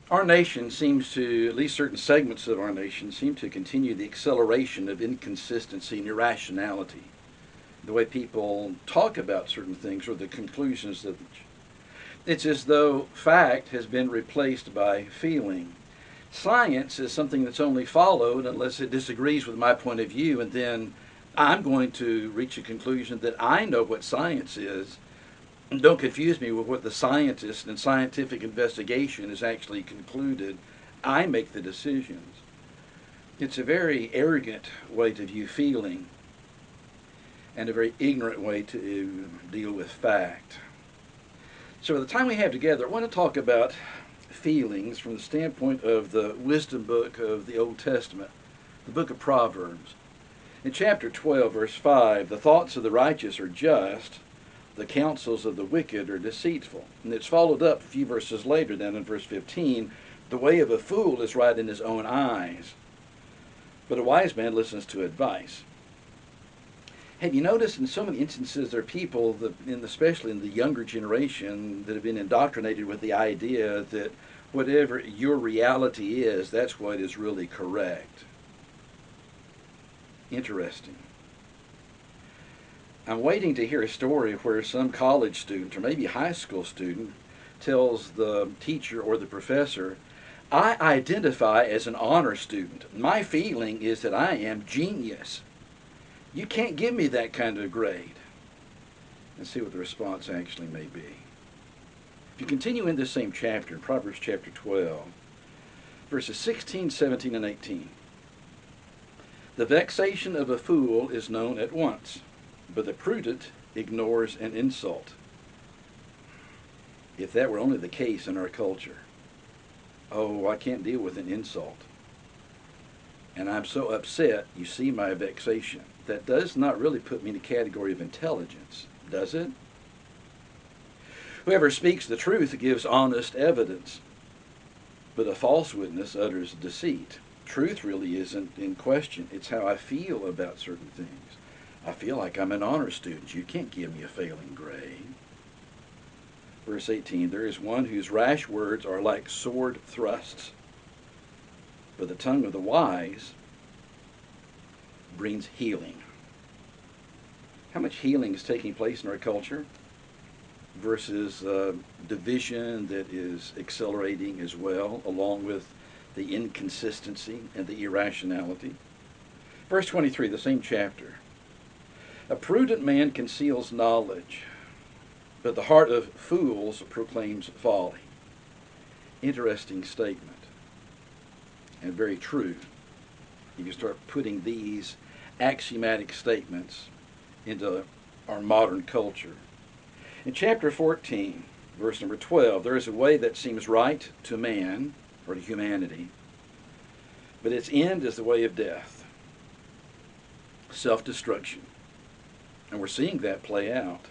Our nation seems to, at least certain segments of our nation, seem to continue the acceleration of inconsistency and irrationality. The way people talk about certain things or the conclusions that it's as though fact has been replaced by feeling. Science is something that's only followed unless it disagrees with my point of view, and then I'm going to reach a conclusion that I know what science is. Don't confuse me with what the scientist and scientific investigation has actually concluded. I make the decisions. It's a very arrogant way to view feeling and a very ignorant way to deal with fact. So, the time we have together, I want to talk about feelings from the standpoint of the wisdom book of the Old Testament, the book of Proverbs. In chapter 12, verse 5, the thoughts of the righteous are just, the counsels of the wicked are deceitful. And it's followed up a few verses later, then in verse 15, the way of a fool is right in his own eyes, but a wise man listens to advice. Have you noticed in so many instances there are people, that, especially in the younger generation, that have been indoctrinated with the idea that whatever your reality is, that's what is really correct? Interesting. I'm waiting to hear a story where some college student or maybe high school student tells the teacher or the professor, I identify as an honor student. My feeling is that I am genius. You can't give me that kind of grade. And see what the response actually may be. If you continue in this same chapter, in Proverbs chapter 12, verses 16, 17, and 18, the vexation of a fool is known at once, but the prudent ignores an insult. If that were only the case in our culture. Oh, I can't deal with an insult. And I'm so upset, you see my vexation. That does not really put me in the category of intelligence, does it? Whoever speaks the truth gives honest evidence, but a false witness utters deceit. Truth really isn't in question. It's how I feel about certain things. I feel like I'm an honor student. You can't give me a failing grade. Verse 18, there is one whose rash words are like sword thrusts, but the tongue of the wise brings healing. How much healing is taking place in our culture versus division that is accelerating as well, along with the inconsistency and the irrationality. Verse 23, the same chapter. A prudent man conceals knowledge, but the heart of fools proclaims folly. Interesting statement, and very true. You can start putting these axiomatic statements into our modern culture. In chapter 14, verse number 12, there is a way that seems right to man, or to humanity, but its end is the way of death, self-destruction. And we're seeing that play out.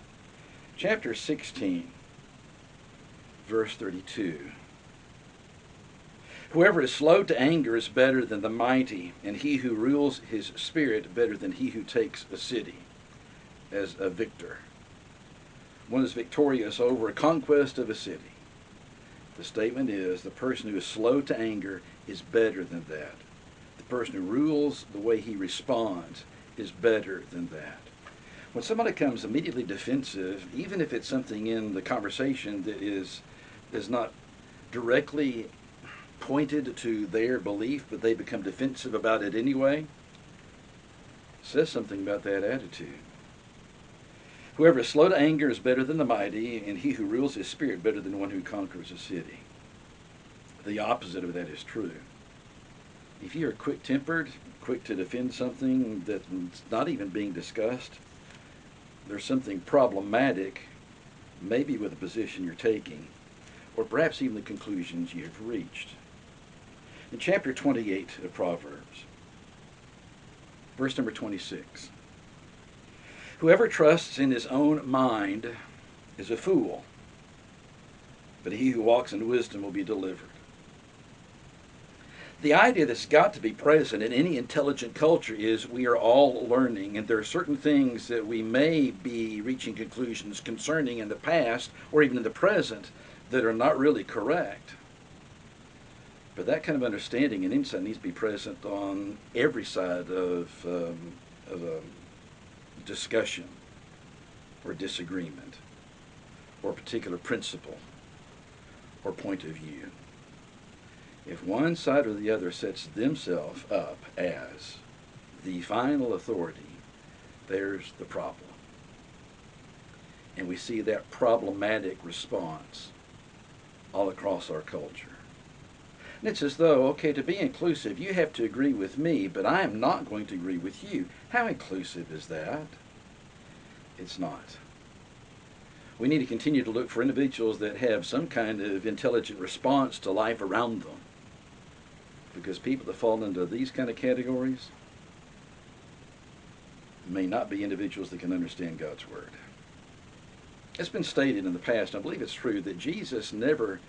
Chapter 16, verse 32. Whoever is slow to anger is better than the mighty, and he who rules his spirit better than he who takes a city as a victor. One is victorious over a conquest of a city. The statement is the person who is slow to anger is better than that. The person who rules the way he responds is better than that. When somebody becomes immediately defensive, even if it's something in the conversation that is not directly pointed to their belief, but they become defensive about it anyway, says something about that attitude. Whoever is slow to anger is better than the mighty, and he who rules his spirit better than one who conquers a city. The opposite of that is true. If you are quick-tempered, quick to defend something that's not even being discussed, there's something problematic, maybe with the position you're taking, or perhaps even the conclusions you've reached. In chapter 28 of Proverbs, verse number 26, whoever trusts in his own mind is a fool, but he who walks in wisdom will be delivered. The idea that's got to be present in any intelligent culture is we are all learning, and there are certain things that we may be reaching conclusions concerning in the past or even in the present that are not really correct. But that kind of understanding and insight needs to be present on every side of a discussion or disagreement or particular principle or point of view. If one side or the other sets themselves up as the final authority, there's the problem. And we see that problematic response all across our culture. And it's as though, okay, to be inclusive, you have to agree with me, but I am not going to agree with you. How inclusive is that? It's not. We need to continue to look for individuals that have some kind of intelligent response to life around them. Because people that fall into these kind of categories may not be individuals that can understand God's Word. It's been stated in the past, I believe it's true, that Jesus never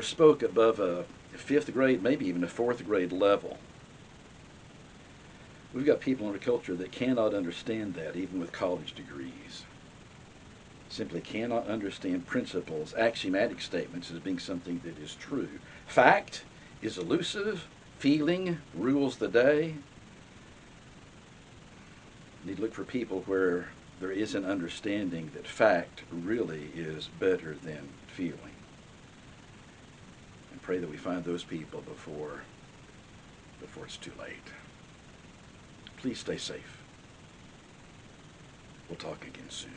spoke above a fifth grade, maybe even a fourth grade level. We've got people in our culture that cannot understand that, even with college degrees. Simply cannot understand principles, axiomatic statements as being something that is true. Fact is elusive. Feeling rules the day. You need to look for people where there is an understanding that fact really is better than feeling. And pray that we find those people before it's too late. Please stay safe. We'll talk again soon.